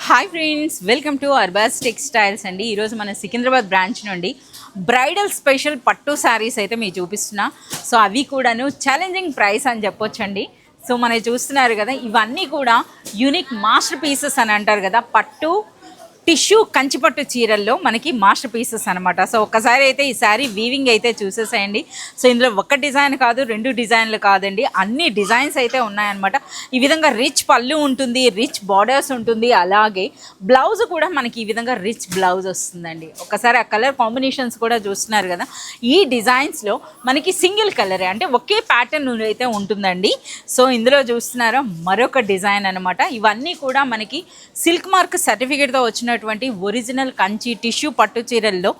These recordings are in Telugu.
Hi friends, welcome to Arbaz textiles అండి. ఈరోజు మన సికింద్రాబాద్ బ్రాంచ్ నుండి బ్రైడల్ స్పెషల్ పట్టు శారీస్ అయితే మీకు చూపిస్తున్నా. సో అవి కూడాను ఛాలెంజింగ్ ప్రైస్ అని చెప్పొచ్చండి. సో మనం చూస్తున్నారు కదా, ఇవన్నీ కూడా యూనిక్ మాస్టర్ పీసెస్ అని అంటారు కదా, పట్టు టిష్యూ కంచిపట్టు చీరల్లో మనకి మాస్టర్ పీసెస్ అనమాట. సో ఒక్కసారి అయితే ఈ శారీ వీవింగ్ అయితే చూసేసేయండి. సో ఇందులో ఒక్క డిజైన్ కాదు, రెండు డిజైన్లు కాదండి, అన్ని డిజైన్స్ అయితే ఉన్నాయన్నమాట. ఈ విధంగా రిచ్ పళ్ళు ఉంటుంది, రిచ్ బార్డర్స్ ఉంటుంది, అలాగే బ్లౌజ్ కూడా మనకి ఈ విధంగా రిచ్ బ్లౌజ్ వస్తుందండి. ఒకసారి ఆ కలర్ కాంబినేషన్స్ కూడా చూస్తున్నారు కదా. ఈ డిజైన్స్లో మనకి సింగిల్ కలరే, అంటే ఒకే ప్యాటర్న్ అయితే ఉంటుందండి. సో ఇందులో చూస్తున్నారా మరొక డిజైన్ అనమాట. ఇవన్నీ కూడా మనకి సిల్క్ మార్క్ సర్టిఫికేట్తో వచ్చిన ఒరిజినల్ కంచి టిష్యూ పట్టు చీరల్లో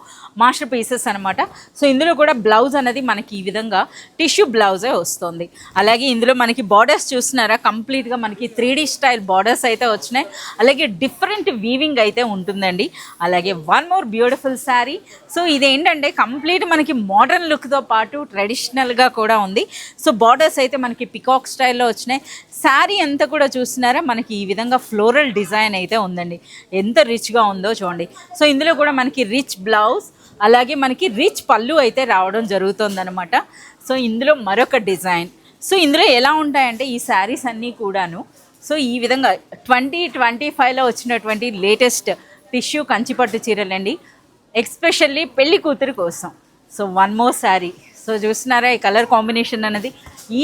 మాస్టర్ పీసెస్ అనమాట. సో ఇందులో కూడా బ్లౌజ్ అనేది మనకి ఈ విధంగా టిష్యూ బ్లౌజే వస్తుంది. అలాగే ఇందులో మనకి బార్డర్స్ చూస్తున్నారా, కంప్లీట్గా మనకి 3D స్టైల్ బార్డర్స్ అయితే వచ్చినాయి. అలాగే డిఫరెంట్ వీవింగ్ అయితే ఉంటుందండి. అలాగే one more beautiful sari. So ఇదేంటంటే కంప్లీట్ మనకి మోడర్న్ లుక్తో పాటు ట్రెడిషనల్గా కూడా ఉంది. సో బార్డర్స్ అయితే మనకి పికాక్ స్టైల్లో వచ్చినాయి. శారీ అంతా కూడా చూస్తున్నారా మనకి ఈ విధంగా ఫ్లోరల్ డిజైన్ అయితే ఉందండి. ఎంత రిచ్గా ఉందో చూడండి. సో ఇందులో కూడా మనకి రిచ్ బ్లౌజ్, అలాగే మనకి రిచ్ పళ్ళు అయితే రావడం జరుగుతుందన్నమాట. సో ఇందులో మరొక డిజైన్. సో ఇందులో ఎలా ఉంటాయంటే ఈ శారీస్ అన్నీ కూడాను సో ఈ విధంగా 2025లో వచ్చినటువంటి లేటెస్ట్ టిష్యూ కంచిపట్టు చీరలండి, ఎక్స్పెషల్లీ పెళ్లి కూతురు కోసం. So one more sari. So చూస్తున్నారా ఈ కలర్ కాంబినేషన్ అనేది.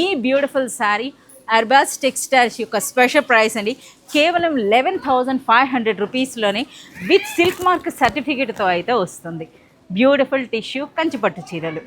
ఈ బ్యూటిఫుల్ శారీ అర్బాస్ టెక్స్టైల్స్ యొక్క స్పెషల్ ప్రైస్ అండి. కేవలం 11,500 రూపీస్లోనే విత్ సిల్క్ మార్క్ సర్టిఫికేట్తో అయితే వస్తుంది. బ్యూటిఫుల్ టిష్యూ కంచిపట్టు చీరలు.